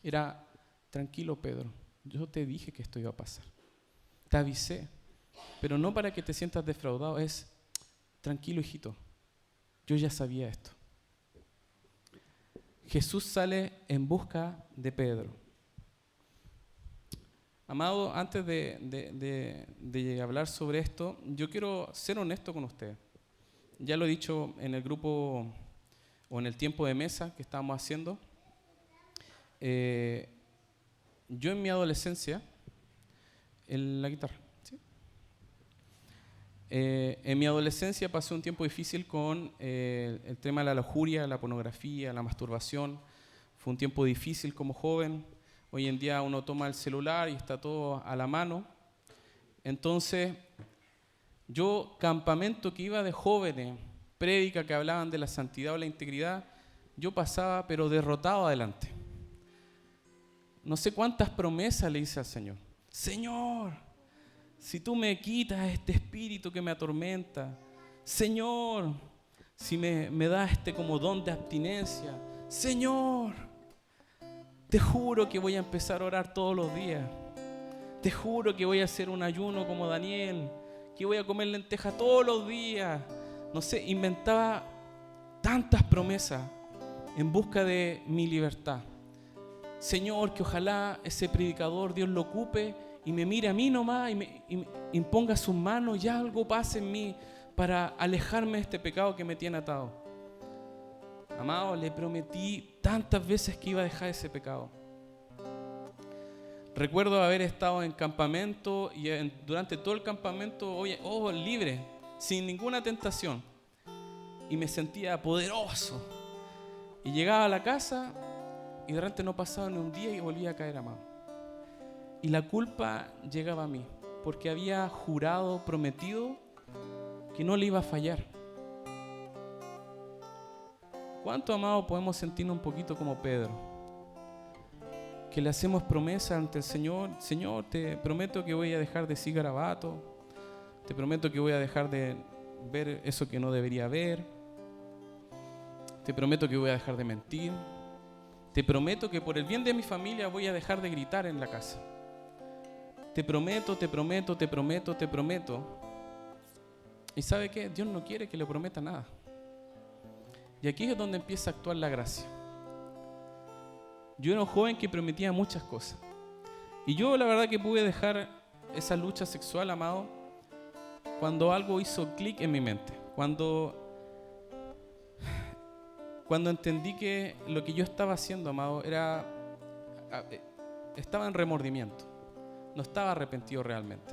Era, tranquilo Pedro, yo te dije que esto iba a pasar. Te avisé, pero no para que te sientas defraudado, es, tranquilo hijito, yo ya sabía esto. Jesús sale en busca de Pedro. Amado, antes de hablar sobre esto, yo quiero ser honesto con usted. Ya lo he dicho en el grupo o en el tiempo de mesa que estábamos haciendo. Yo en mi adolescencia, en la guitarra, ¿sí? En mi adolescencia pasé un tiempo difícil con el tema de la lujuria, la pornografía, la masturbación. Fue un tiempo difícil como joven. Hoy en día uno toma el celular y está todo a la mano. Entonces, yo, campamento que iba de jóvenes, prédica que hablaban de la santidad o la integridad, yo pasaba pero derrotado adelante. No sé cuántas promesas le hice al Señor. Señor, si tú me quitas este espíritu que me atormenta, Señor, si me das este como don de abstinencia, Señor, te juro que voy a empezar a orar todos los días. Te juro que voy a hacer un ayuno como Daniel, que voy a comer lentejas todos los días. No sé, inventaba tantas promesas en busca de mi libertad. Señor, que ojalá ese predicador Dios lo ocupe y me mire a mí nomás y me imponga sus manos y algo pase en mí para alejarme de este pecado que me tiene atado. Amado, le prometí tantas veces que iba a dejar ese pecado. Recuerdo haber estado en campamento y durante todo el campamento, libre, sin ninguna tentación. Y me sentía poderoso. Y llegaba a la casa y de repente no pasaba ni un día y volvía a caer, amado. Y la culpa llegaba a mí, porque había jurado, prometido que no le iba a fallar. ¿Cuánto, amado, podemos sentirnos un poquito como Pedro? Que le hacemos promesas ante el Señor. Señor, te prometo que voy a dejar de decir garabato. Te prometo que voy a dejar de ver eso que no debería ver. Te prometo que voy a dejar de mentir. Te prometo que por el bien de mi familia voy a dejar de gritar en la casa. Te prometo. ¿Y sabe qué? Dios no quiere que le prometa nada. Y aquí es donde empieza a actuar la gracia. Yo era un joven que prometía muchas cosas. Y yo la verdad que pude dejar esa lucha sexual, amado, cuando algo hizo clic en mi mente. Cuando entendí que lo que yo estaba haciendo, amado, estaba en remordimiento. No estaba arrepentido realmente.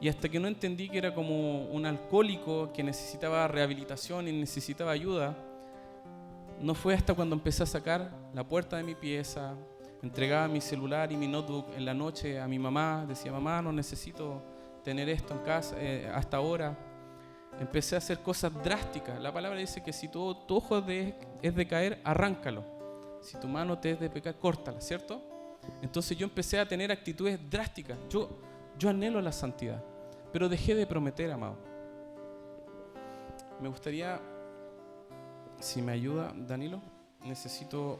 Y hasta que no entendí que era como un alcohólico que necesitaba rehabilitación y necesitaba ayuda, no fue hasta cuando empecé a sacar la puerta de mi pieza, entregaba mi celular y mi notebook en la noche a mi mamá, decía, mamá, no necesito tener esto en casa hasta ahora. Empecé a hacer cosas drásticas. La palabra dice que si tu ojo es de caer, arráncalo. Si tu mano te es de pecar, córtala, ¿cierto? Entonces yo empecé a tener actitudes drásticas. Yo anhelo la santidad, pero dejé de prometer, amado. Me gustaría, si me ayuda, Danilo, necesito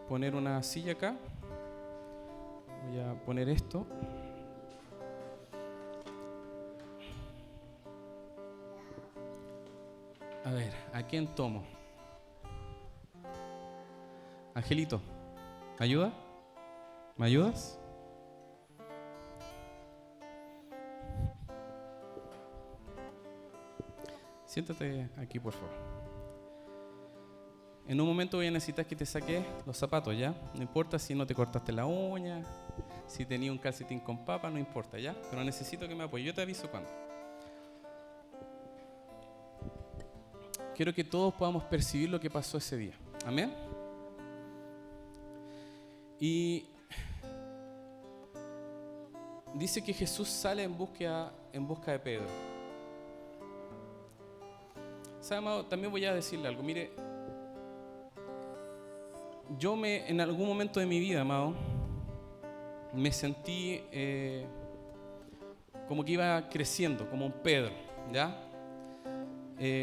poner una silla acá. Voy a poner esto. A ver, ¿a quién tomo? Angelito, ¿ayuda? ¿Me ayudas? Siéntate aquí, por favor. En un momento voy a necesitar que te saques los zapatos, ¿ya? No importa si no te cortaste la uña, si tenías un calcetín con papa, no importa, ¿ya? Pero necesito que me apoyes. Yo te aviso cuando. Quiero que todos podamos percibir lo que pasó ese día. ¿Amén? Y dice que Jesús sale en busca de Pedro. ¿Sabe, amado? También voy a decirle algo. Mire, en algún momento de mi vida, amado, me sentí como que iba creciendo, como un Pedro, ¿ya?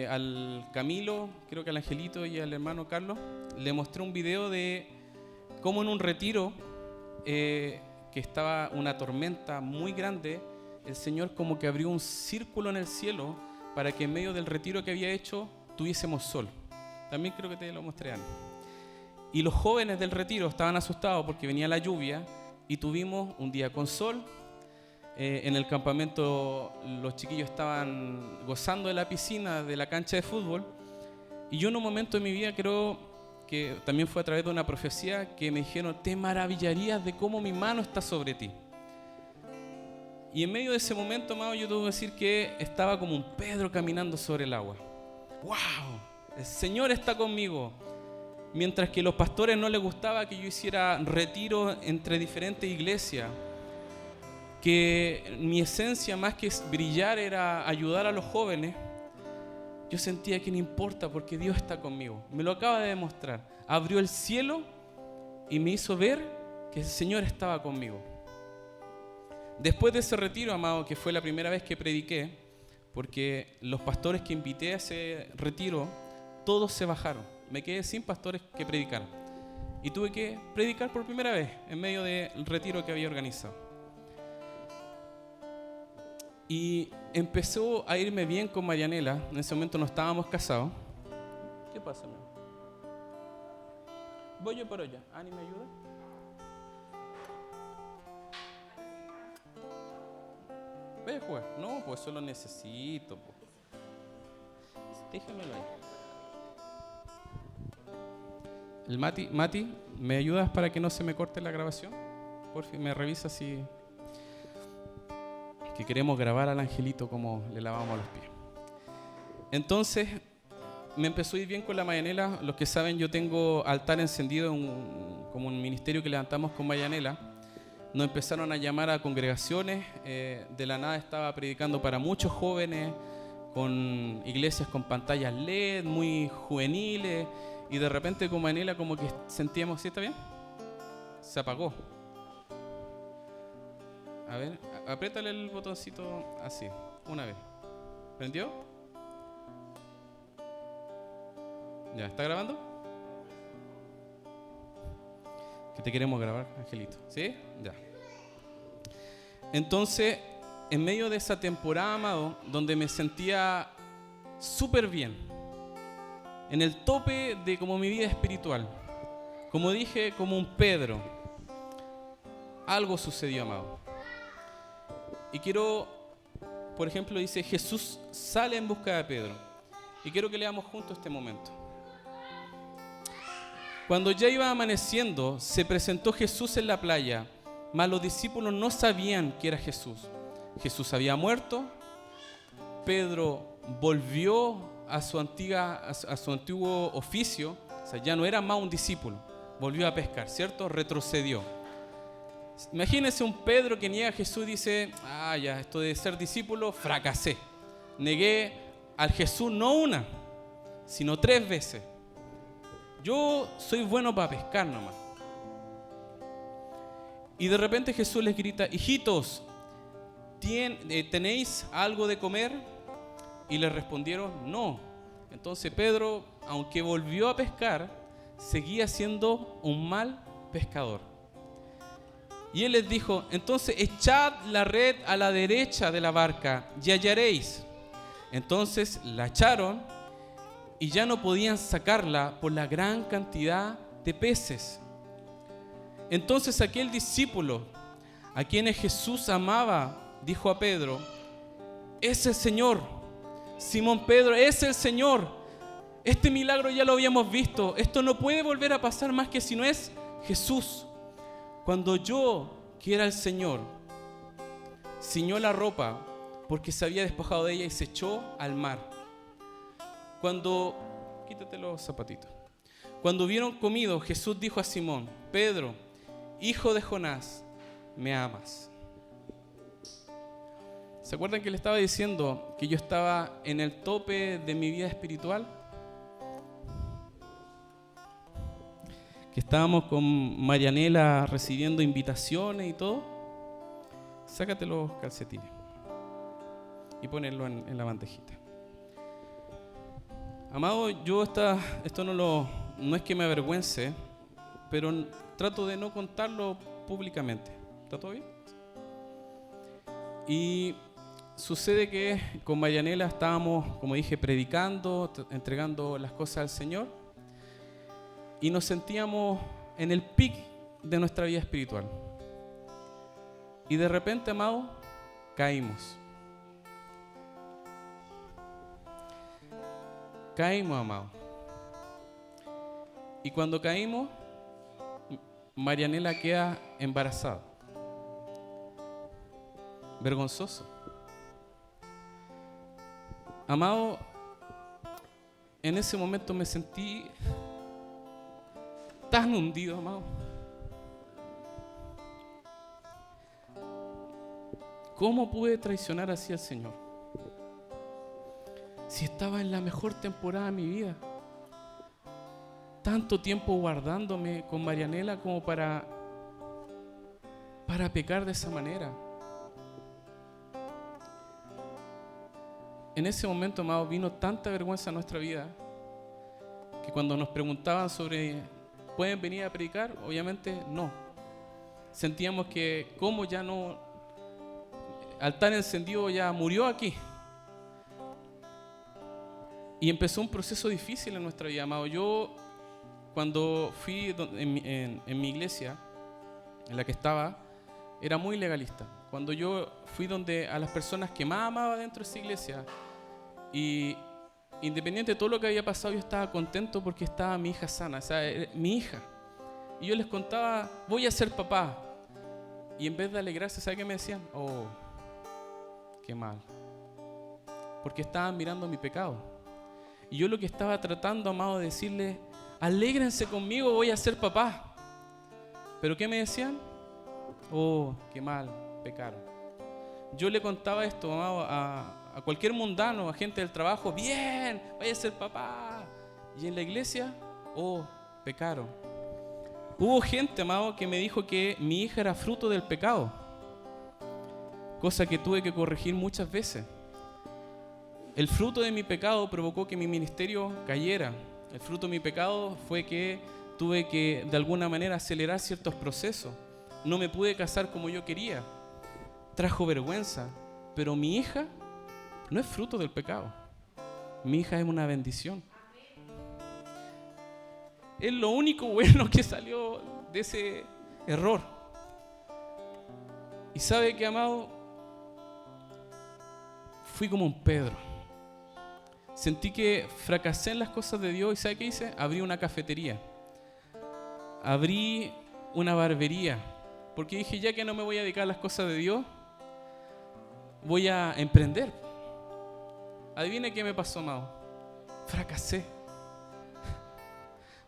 Al Camilo, creo que al Angelito y al hermano Carlos, le mostré un video de cómo en un retiro que estaba una tormenta muy grande, el Señor como que abrió un círculo en el cielo para que en medio del retiro que había hecho tuviésemos sol. También creo que te lo mostré antes. Y los jóvenes del retiro estaban asustados porque venía la lluvia y tuvimos un día con sol. En el campamento los chiquillos estaban gozando de la piscina, de la cancha de fútbol. Y yo en un momento de mi vida creo que también fue a través de una profecía que me dijeron: te maravillarías de cómo mi mano está sobre ti. Y en medio de ese momento, amado, yo tengo que decir que estaba como un Pedro caminando sobre el agua. ¡Wow! El Señor está conmigo. Mientras que a los pastores no les gustaba que yo hiciera retiro entre diferentes iglesias, que mi esencia más que brillar era ayudar a los jóvenes, yo sentía que no importa porque Dios está conmigo. Me lo acaba de demostrar. Abrió el cielo y me hizo ver que el Señor estaba conmigo. Después de ese retiro, amado, que fue la primera vez que prediqué, porque los pastores que invité a ese retiro, todos se bajaron. Me quedé sin pastores que predicaran. Y tuve que predicar por primera vez en medio del retiro que había organizado. Y empezó a irme bien con Marianela. En ese momento no estábamos casados. ¿Qué pasa, mi amor? Voy yo para allá. ¿Ani me ayuda? Ve, juez. No, pues eso lo necesito. Pues. Déjamelo ahí. El Mati, ¿me ayudas para que no se me corte la grabación? Por fin, me revisa si... que queremos grabar al Angelito como le lavamos los pies. Entonces, me empezó a ir bien con la Marianela. Los que saben, yo tengo altar encendido como un ministerio que levantamos con Marianela. Nos empezaron a llamar a congregaciones. De la nada estaba predicando para muchos jóvenes, con iglesias con pantallas LED, muy juveniles. Y de repente con Marianela como que sentíamos, ¿sí está bien? Se apagó. A ver, apriétale el botoncito así, una vez. ¿Prendió? ¿Ya está grabando? Que te queremos grabar, Angelito. ¿Sí? Ya. Entonces, en medio de esa temporada, amado, donde me sentía súper bien, en el tope de como mi vida espiritual, como dije, como un Pedro, algo sucedió, amado. Y quiero, por ejemplo, dice, Jesús sale en busca de Pedro. Y quiero que leamos juntos este momento. Cuando ya iba amaneciendo, se presentó Jesús en la playa, mas los discípulos no sabían que era Jesús. Jesús había muerto. Pedro volvió a su antiguo oficio. O sea, ya no era más un discípulo. Volvió a pescar, ¿cierto? Retrocedió. Imagínense un Pedro que niega a Jesús y dice: ya, esto de ser discípulo, fracasé. Negué al Jesús no una, sino 3 veces. Yo soy bueno para pescar nomás. Y de repente Jesús les grita: hijitos, ¿tenéis algo de comer? Y les respondieron: no. Entonces Pedro, aunque volvió a pescar, seguía siendo un mal pescador. Y él les dijo: entonces echad la red a la derecha de la barca y hallaréis. Entonces la echaron y ya no podían sacarla por la gran cantidad de peces. Entonces aquel discípulo a quienes Jesús amaba dijo a Pedro: es el Señor. Simón Pedro, es el Señor. Este milagro ya lo habíamos visto. Esto no puede volver a pasar más que si no es Jesús. Cuando oyó que era el Señor, ciñó la ropa porque se había despojado de ella y se echó al mar. Quítate los zapatitos. Cuando hubieron comido, Jesús dijo a Simón: Pedro, hijo de Jonás, ¿me amas? ¿Se acuerdan que le estaba diciendo que yo estaba en el tope de mi vida espiritual? Que estábamos con Marianela recibiendo invitaciones y todo. Sácate los calcetines y ponelo en la bandejita. Amado, yo esto no es que me avergüence, pero trato de no contarlo públicamente. ¿Está todo bien? Y sucede que con Marianela estábamos, como dije, predicando, entregando las cosas al Señor, y nos sentíamos en el pic de nuestra vida espiritual. Y de repente, amado, caímos. Caímos, amado. Y cuando caímos, Marianela queda embarazada. Vergonzoso. Amado, en ese momento me sentí tan hundido, amado. ¿Cómo pude traicionar así al Señor? Si estaba en la mejor temporada de mi vida. Tanto tiempo guardándome con Marianela como para pecar de esa manera. En ese momento, amado, vino tanta vergüenza a nuestra vida que cuando nos preguntaban sobre ¿pueden venir a predicar? Obviamente no. Sentíamos que como ya no, altar encendido ya murió aquí. Y empezó un proceso difícil en nuestra vida, amado. Yo, cuando fui en mi iglesia, en la que estaba, era muy legalista. Cuando yo fui donde a las personas que más amaba dentro de esa iglesia, y independiente de todo lo que había pasado, yo estaba contento porque estaba mi hija sana, o sea, mi hija. Y yo les contaba: voy a ser papá. Y en vez de darle gracias, ¿sabe qué me decían? Oh, qué mal. Porque estaban mirando mi pecado. Y yo lo que estaba tratando, amado, de decirles: alégrense conmigo, voy a ser papá. ¿Pero qué me decían? Oh, qué mal, pecaron. Yo le contaba esto, amado, a cualquier mundano, a gente del trabajo: bien, vaya a ser papá. Y en la iglesia: oh, pecaron. Hubo gente, amado, que me dijo que mi hija era fruto del pecado, cosa que tuve que corregir muchas veces. El fruto de mi pecado provocó que mi ministerio cayera. El fruto de mi pecado fue que tuve que, de alguna manera, acelerar ciertos procesos. No me pude casar como yo quería. Trajo vergüenza. Pero mi hija no es fruto del pecado. Mi hija es una bendición. Es lo único bueno que salió de ese error. Y sabe que, amado, fui como un Pedro. Sentí que fracasé en las cosas de Dios. ¿Y sabe qué hice? Abrí una cafetería. Abrí una barbería. Porque dije: ya que no me voy a dedicar a las cosas de Dios, voy a emprender. Adivine qué me pasó, amado. Fracasé.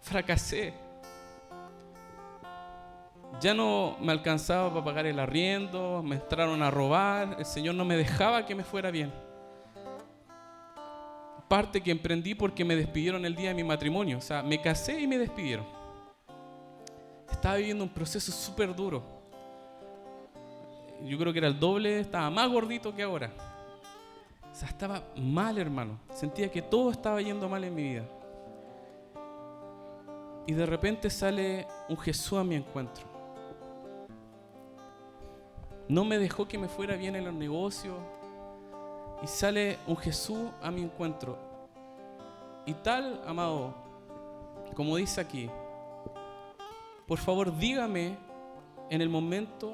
Fracasé. Ya no me alcanzaba para pagar el arriendo, me entraron a robar, el Señor no me dejaba que me fuera bien. Parte que emprendí porque me despidieron el día de mi matrimonio. O sea, me casé y me despidieron. Estaba viviendo un proceso súper duro. Yo creo que era el doble, estaba más gordito que ahora. O sea, estaba mal, hermano. Sentía que todo estaba yendo mal en mi vida. Y de repente sale un Jesús a mi encuentro. No me dejó que me fuera bien en los negocios. Y sale un Jesús a mi encuentro. Y tal, amado, como dice aquí, por favor dígame en el momento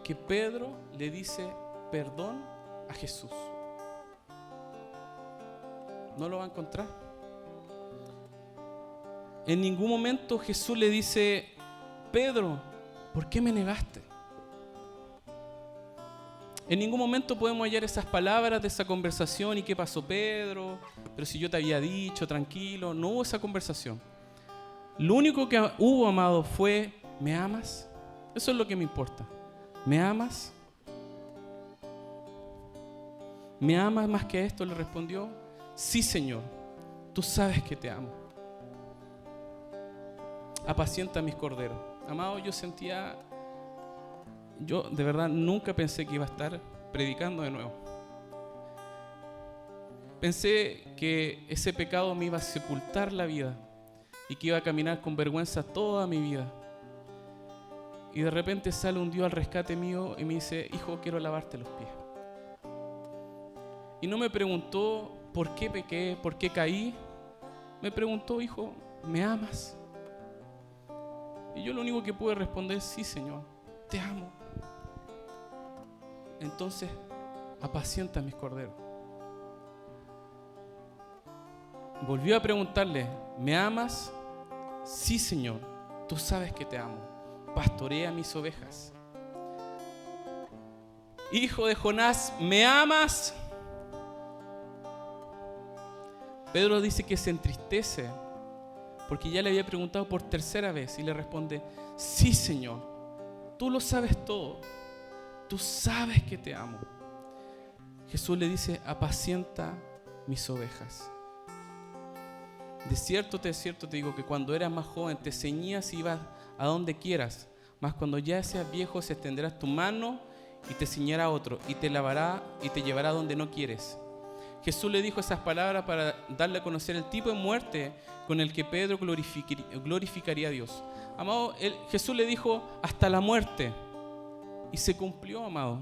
que Pedro le dice perdón a Jesús. No lo va a encontrar. En ningún momento Jesús le dice, Pedro, ¿por qué me negaste? En ningún momento podemos hallar esas palabras de esa conversación. ¿Y qué pasó, Pedro? Pero si yo te había dicho, tranquilo. No hubo esa conversación. Lo único que hubo, amado, fue, ¿me amas? Eso es lo que me importa. ¿Me amas? ¿Me amas más que esto? Le respondió, sí, Señor, tú sabes que te amo. Apacienta mis corderos. Amado, yo de verdad nunca pensé que iba a estar predicando de nuevo. Pensé que ese pecado me iba a sepultar la vida y que iba a caminar con vergüenza toda mi vida. Y de repente sale un Dios al rescate mío y me dice, hijo, quiero lavarte los pies. Y no me preguntó por qué pequé, por qué caí. Me preguntó, hijo, ¿me amas? Y yo lo único que pude responder, sí, Señor, te amo. Entonces, apacienta mis corderos. Volvió a preguntarle, ¿me amas? Sí, Señor, tú sabes que te amo. Pastorea mis ovejas. Hijo de Jonás, ¿me amas? Pedro dice que se entristece porque ya le había preguntado por tercera vez y le responde, sí, Señor, tú lo sabes todo, tú sabes que te amo. Jesús le dice, apacienta mis ovejas. De cierto te digo que cuando eras más joven te ceñías y ibas a donde quieras, mas cuando ya seas viejo se extenderás tu mano y te ciñerá otro y te lavará y te llevará donde no quieres. Jesús le dijo esas palabras para darle a conocer el tipo de muerte con el que Pedro glorificaría a Dios. Amado, Jesús le dijo hasta la muerte y se cumplió, amado.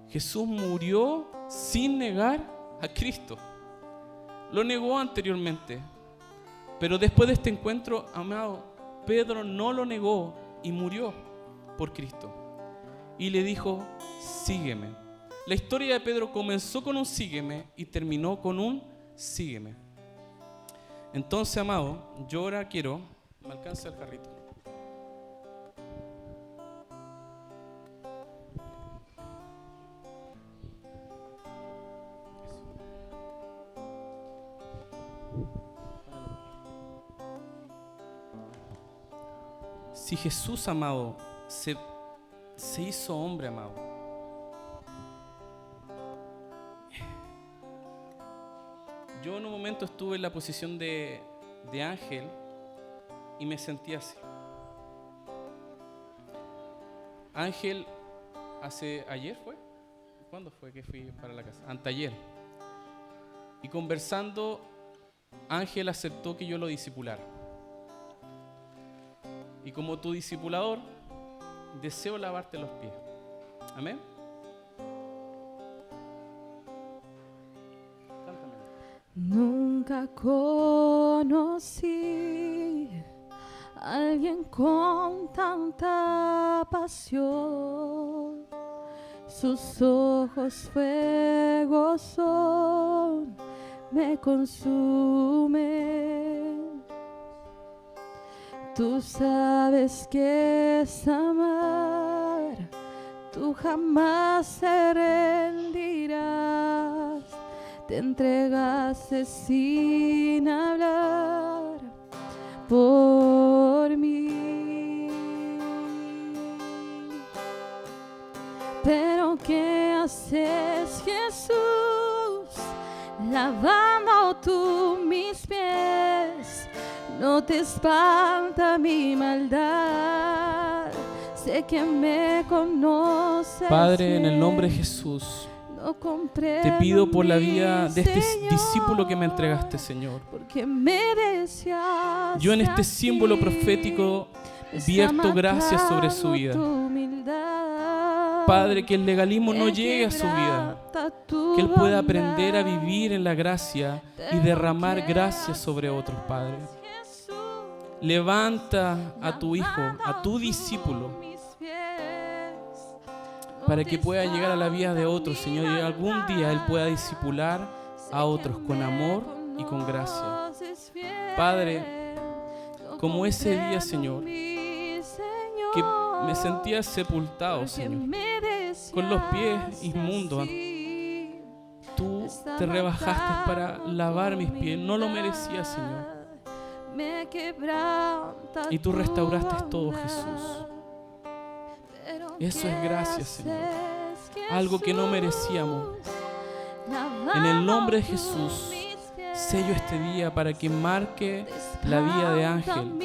Jesús murió sin negar a Cristo. Lo negó anteriormente, pero después de este encuentro, amado, Pedro no lo negó y murió por Cristo. Y le dijo, sígueme. La historia de Pedro comenzó con un sígueme y terminó con un sígueme. Entonces, amado, yo ahora quiero, me alcanza el carrito. Si Jesús, amado, se hizo hombre, amado, yo en un momento estuve en la posición de ángel y me sentí así. Ángel, ¿ayer fue? ¿Cuándo fue que fui para la casa? Anteayer. Y conversando, Ángel aceptó que yo lo discipulara. Y como tu discipulador, deseo lavarte los pies. Amén. Nunca conocí a alguien con tanta pasión. Sus ojos fuego son, me consumen. Tú sabes que es amar, tú jamás te rendirás. Te entregaste sin hablar por mí. Pero ¿qué haces, Jesús, lavando tú mis pies? No te espanta mi maldad, sé que me conoces. Padre, en el nombre de Jesús, te pido por la vida de este discípulo que me entregaste, Señor. Yo en este símbolo profético vierto gracias sobre su vida. Padre, que el legalismo no llegue a su vida, que Él pueda aprender a vivir en la gracia y derramar gracia sobre otros, Padre. Levanta a tu hijo, a tu discípulo, para que pueda llegar a la vida de otros, Señor, y algún día Él pueda discipular a otros con amor y con gracia. Padre, como ese día, Señor, que me sentía sepultado, Señor, con los pies inmundos. Tú te rebajaste para lavar mis pies, no lo merecía, Señor. Y tú restauraste todo, Jesús. Eso es gracia, Señor. Algo que no merecíamos. En el nombre de Jesús, sello este día para que marque la vida de Ángel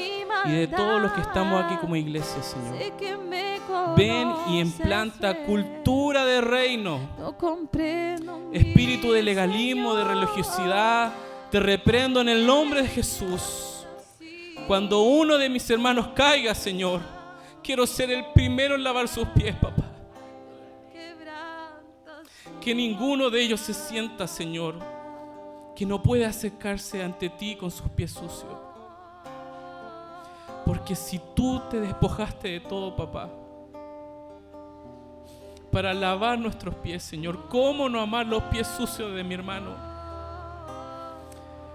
y de todos los que estamos aquí como iglesia, Señor. Ven y implanta cultura de reino. Espíritu de legalismo, de religiosidad, te reprendo en el nombre de Jesús. Cuando uno de mis hermanos caiga, Señor, quiero ser el primero en lavar sus pies, papá. Que ninguno de ellos se sienta, Señor, que no puede acercarse ante ti con sus pies sucios. Porque si tú te despojaste de todo, papá, para lavar nuestros pies, Señor, ¿cómo no amar los pies sucios de mi hermano?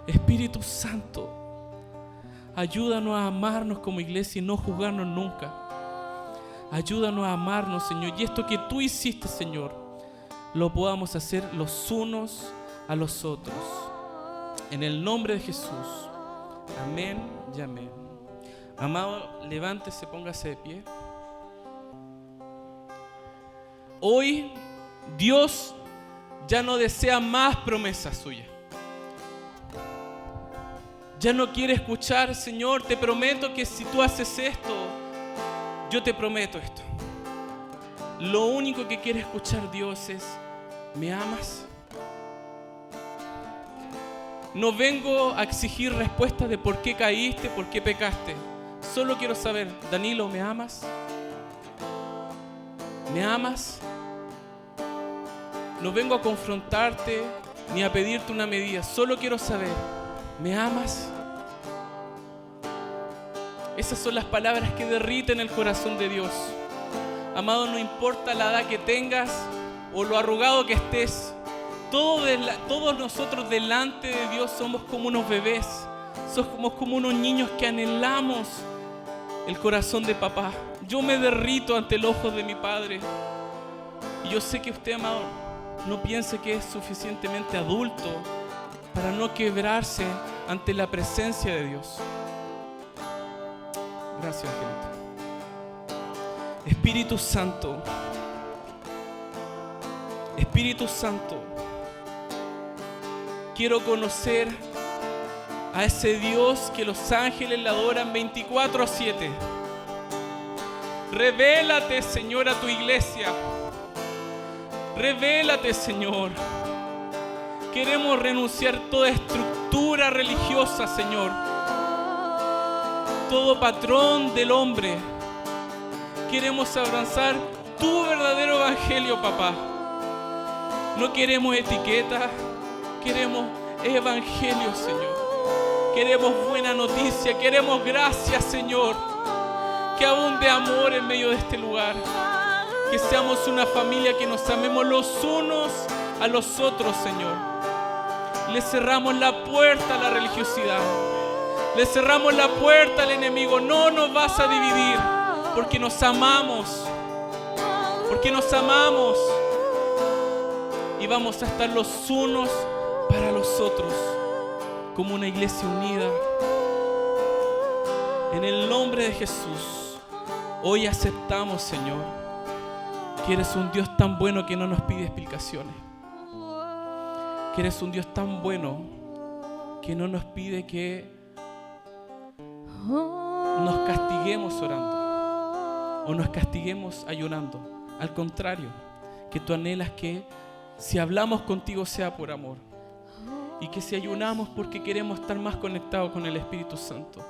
Espíritu Santo, ayúdanos a amarnos como iglesia y no juzgarnos nunca. Ayúdanos a amarnos, Señor, y esto que tú hiciste, Señor, lo podamos hacer los unos a los otros. En el nombre de Jesús. Amén y amén. Amado, levántese, póngase de pie. Hoy Dios ya no desea más promesas suyas. Ya no quiere escuchar, Señor, te prometo que si tú haces esto, yo te prometo esto. Lo único que quiere escuchar Dios es, ¿me amas? No vengo a exigir respuestas de por qué caíste, por qué pecaste. Solo quiero saber, Danilo, ¿me amas? ¿Me amas? No vengo a confrontarte ni a pedirte una medida. Solo quiero saber, ¿me amas? Esas son las palabras que derriten el corazón de Dios. Amado, no importa la edad que tengas o lo arrugado que estés, todos nosotros delante de Dios somos como unos bebés, somos como unos niños que anhelamos el corazón de papá. Yo me derrito ante el ojo de mi Padre. Y yo sé que usted, amado, no piense que es suficientemente adulto para no quebrarse ante la presencia de Dios. Gracias, Angelito. Espíritu Santo, Espíritu Santo, quiero conocer a ese Dios que los ángeles le adoran 24/7. Revélate, Señor, a tu iglesia. Revélate, Señor. Queremos renunciar a toda estructura religiosa, Señor. Todo patrón del hombre. Queremos abrazar tu verdadero evangelio, papá. No queremos etiquetas, queremos evangelio, Señor. Queremos buena noticia, queremos gracia, Señor. Que abunde amor en medio de este lugar. Que seamos una familia que nos amemos los unos a los otros, Señor. Le cerramos la puerta a la religiosidad. Le cerramos la puerta al enemigo. No nos vas a dividir, porque nos amamos. Porque nos amamos. Y vamos a estar los unos para los otros, como una iglesia unida. En el nombre de Jesús, hoy aceptamos, Señor, que eres un Dios tan bueno que no nos pide explicaciones. Que eres un Dios tan bueno que no nos pide que nos castiguemos orando o nos castiguemos ayunando. Al contrario, que tú anhelas que si hablamos contigo sea por amor y que si ayunamos porque queremos estar más conectados con el Espíritu Santo.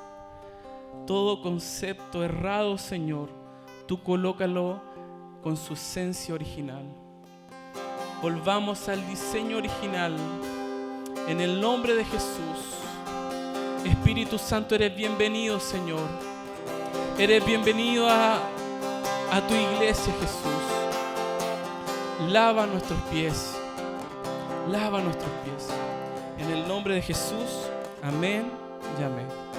Todo concepto errado, Señor, tú colócalo con su esencia original. Volvamos al diseño original. En el nombre de Jesús. Espíritu Santo, eres bienvenido, Señor. Eres bienvenido a tu iglesia, Jesús. Lava nuestros pies. Lava nuestros pies. En el nombre de Jesús. Amén y amén.